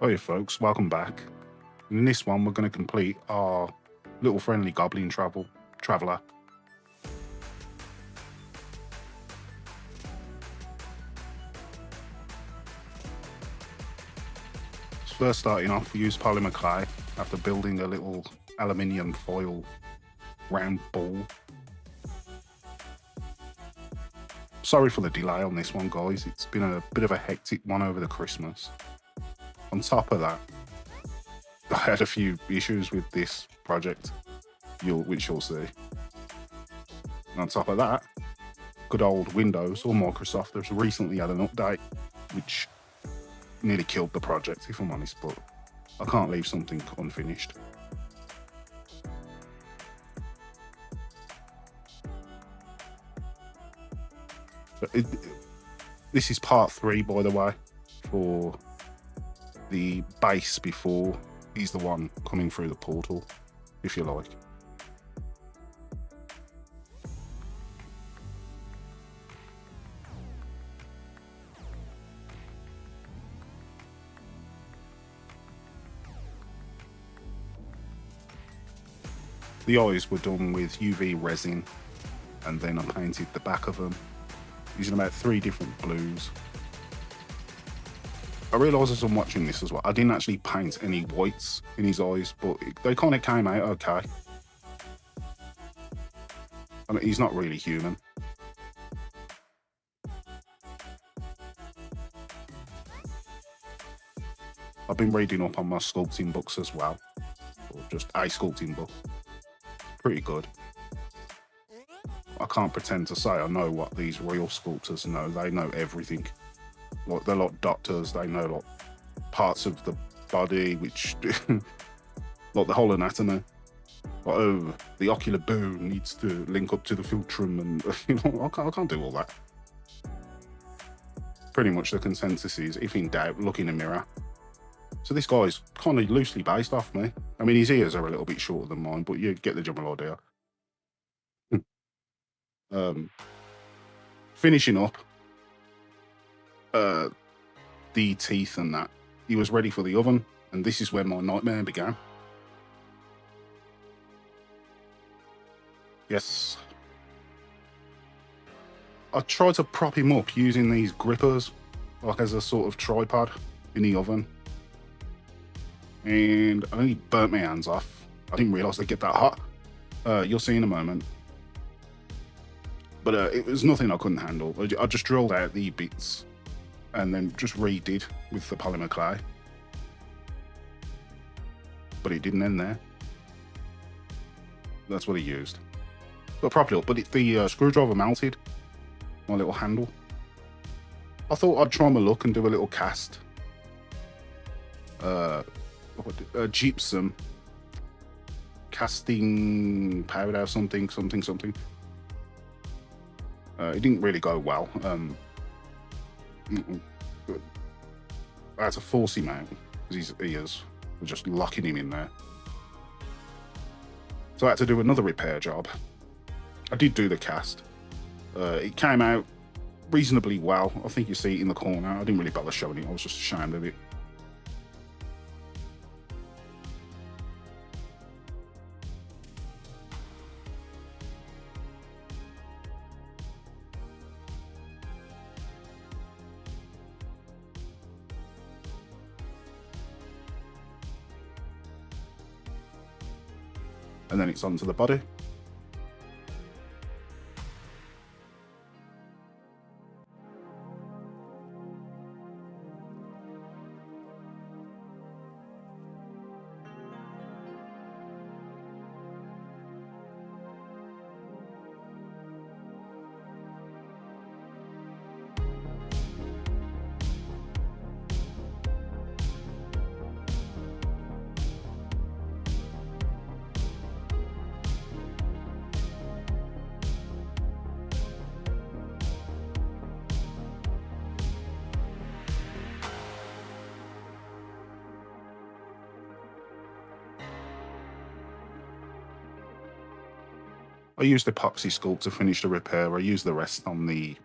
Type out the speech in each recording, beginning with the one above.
Hey folks, welcome back. In this one, we're going to complete our little friendly goblin traveler. First starting off, we use polymer clay after building a little aluminium foil round ball. Sorry for the delay on this one, guys. It's been a bit of a hectic one over the Christmas. On top of that, I had a few issues with this project, which you'll see. And on top of that, good old Windows or Microsoft has recently had an update, which nearly killed the project, if I'm honest, but I can't leave something unfinished. This is part 3, by the way, for the base before he's the one coming through the portal, if you like. The eyes were done with UV resin, and then I painted the back of them using about 3 different blues. I realised as I'm watching this as well, I didn't actually paint any whites in his eyes, but they kind of came out okay. I mean, he's not really human. I've been reading up on my sculpting books as well, or just a sculpting book. Pretty good. I can't pretend to say I know what these real sculptors know. They know everything. Like, they're like doctors. They know like parts of the body, which like the whole anatomy. Like, oh, the ocular bone needs to link up to the philtrum, and you know, I can't do all that. Pretty much the consensus is, if in doubt, look in a mirror. So this guy's kind of loosely based off me. I mean, his ears are a little bit shorter than mine, but you get the general idea. Finishing up the teeth and that, he was ready for the oven, and this is where my nightmare began. Yes. I tried to prop him up using these grippers, like as a sort of tripod in the oven, and I only burnt my hands off. I didn't realise they'd get that hot. You'll see in a moment. But it was nothing I couldn't handle. I just drilled out the bits and then just redid with the polymer clay. But it didn't end there. That's what he used. Got properly up, but the screwdriver melted my little handle. I thought I'd try my luck and do a little cast. Gypsum casting powder, something. It didn't really go well. I had to force him out because his ears were just locking him in there. So I had to do another repair job. I did do the cast. It came out reasonably well. I think you see it in the corner. I didn't really bother showing it. I was just ashamed of it. And then it's onto the body. I used epoxy sculpt to finish the repair. I used the rest on the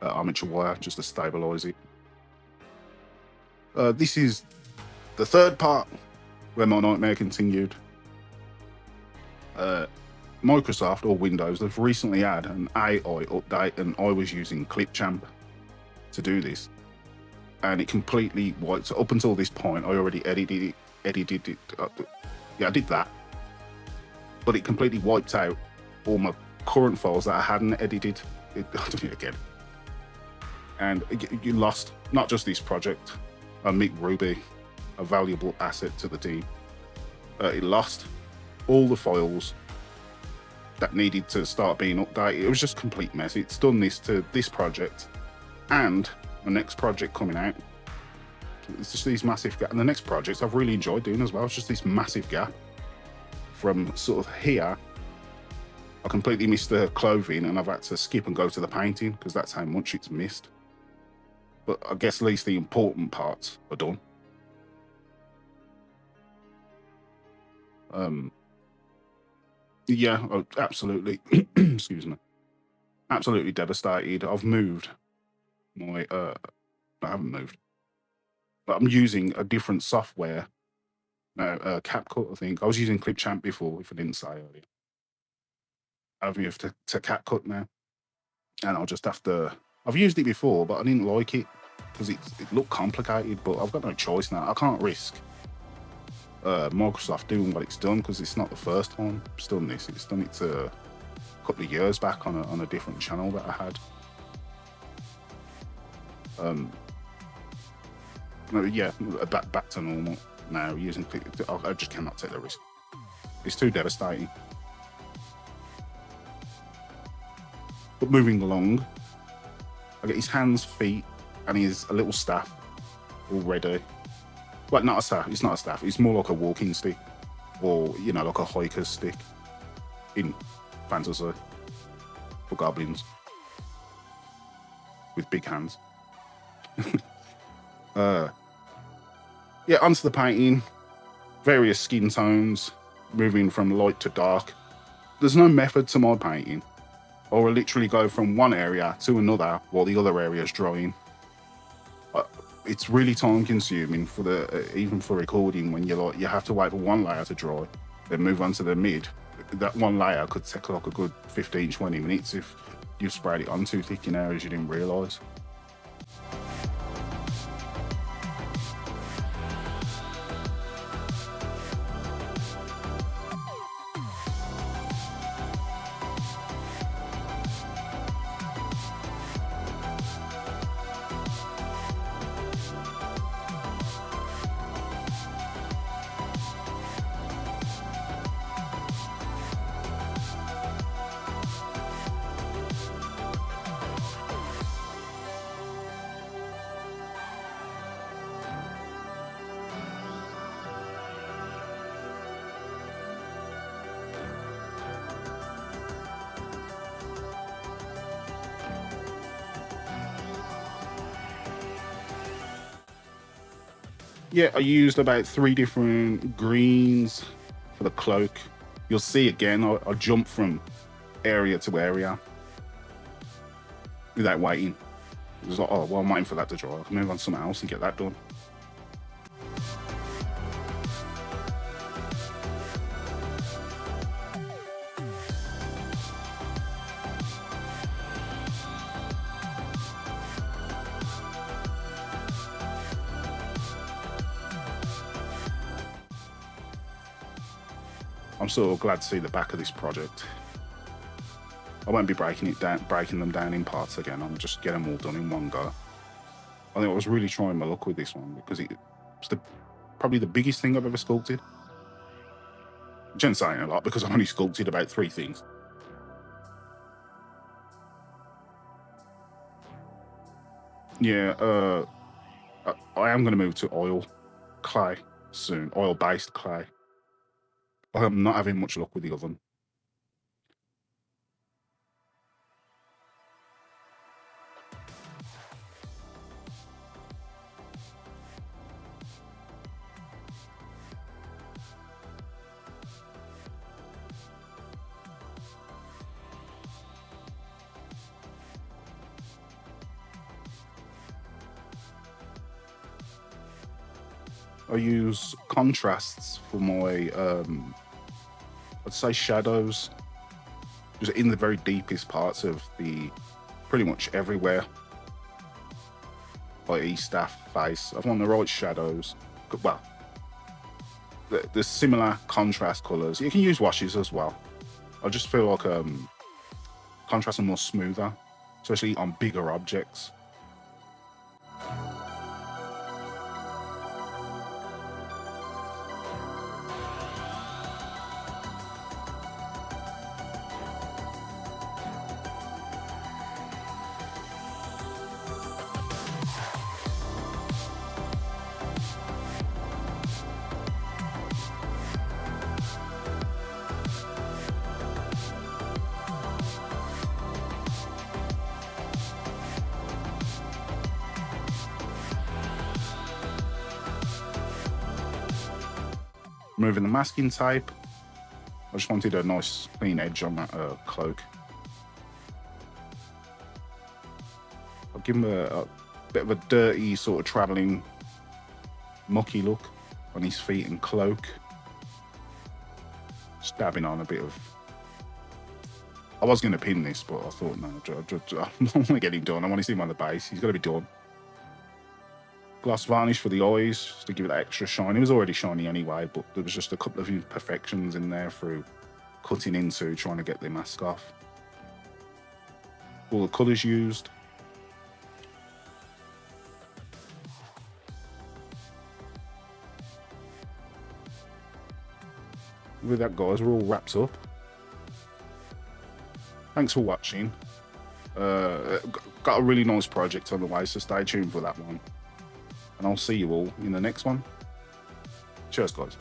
armature wire just to stabilise it. This is the third part where my nightmare continued. Microsoft or Windows have recently had an AI update, and I was using Clipchamp to do this, and it completely wiped. So up until this point, I already edited it. Yeah, I did that, but it completely wiped out all my current files that I hadn't edited. I'll do it again, and you lost not just this project. Mick Ruby, a valuable asset to the team. It lost all the files that needed to start being updated. It was just complete mess. It's done this to this project and the next project coming out. It's just these massive gaps. And the next projects I've really enjoyed doing as well. It's just this massive gap from sort of here. I completely missed the clothing and I've had to skip and go to the painting because that's how much it's missed. But I guess at least the important parts are done. Yeah, oh, absolutely. Excuse me. Absolutely devastated. I've moved my I haven't moved, but I'm using a different software now. CapCut, I think. I was using Clipchamp before, if I didn't say earlier. I've moved to CapCut now, and I'll just have to. I've used it before, but I didn't like it because it looked complicated. But I've got no choice now. I can't risk Microsoft doing what it's done because it's not the first time it's done this. It's done it a couple of years back on a different channel that I had. Yeah, back to normal now. Using I just cannot take the risk. It's too devastating. But moving along, I get his hands, feet, and his a little staff already. Well, not a staff. It's not a staff. It's more like a walking stick, or like a hiker's stick in fantasy for goblins with big hands. Yeah, onto the painting. Various skin tones, moving from light to dark. There's no method to my painting. I will literally go from one area to another while the other area is drying. It's really time consuming for even for recording when you have to wait for one layer to dry, then move on to the mid. That one layer could take like a good 15-20 minutes if you sprayed it on too thick in areas you didn't realise. Yeah, I used about 3 different greens for the cloak. You'll see again, I jump from area to area without waiting. It was like, oh, well, I'm waiting for that to dry. I can move on to something else and get that done. I'm sort of glad to see the back of this project. I won't be breaking them down in parts again. I'll just get them all done in one go. I think I was really trying my luck with this one because it's probably the biggest thing I've ever sculpted. Which ain't saying a lot because I've only sculpted about 3 things. Yeah, I am going to move to oil clay soon, oil-based clay. I'm not having much luck with the oven. I use contrasts for my, I'd say shadows, just in the very deepest parts of the, pretty much everywhere. Like E-staff face, I want the right shadows. Well, the similar contrast colors. You can use washes as well. I just feel like contrasts are more smoother, especially on bigger objects. Removing the masking tape. I just wanted a nice clean edge on that cloak. I'll give him a bit of a dirty sort of traveling mucky look on his feet and cloak. Just dabbing on a bit of, I was going to pin this, but I thought no, I want to get him done. I want to see him on the base. He's got to be done. Gloss varnish for the eyes, just to give it that extra shine. It was already shiny anyway, but there was just a couple of imperfections in there through cutting into, trying to get the mask off. All the colours used. With that, guys, we're all wrapped up. Thanks for watching. Got a really nice project on the way, so stay tuned for that one. And I'll see you all in the next one. Cheers, guys.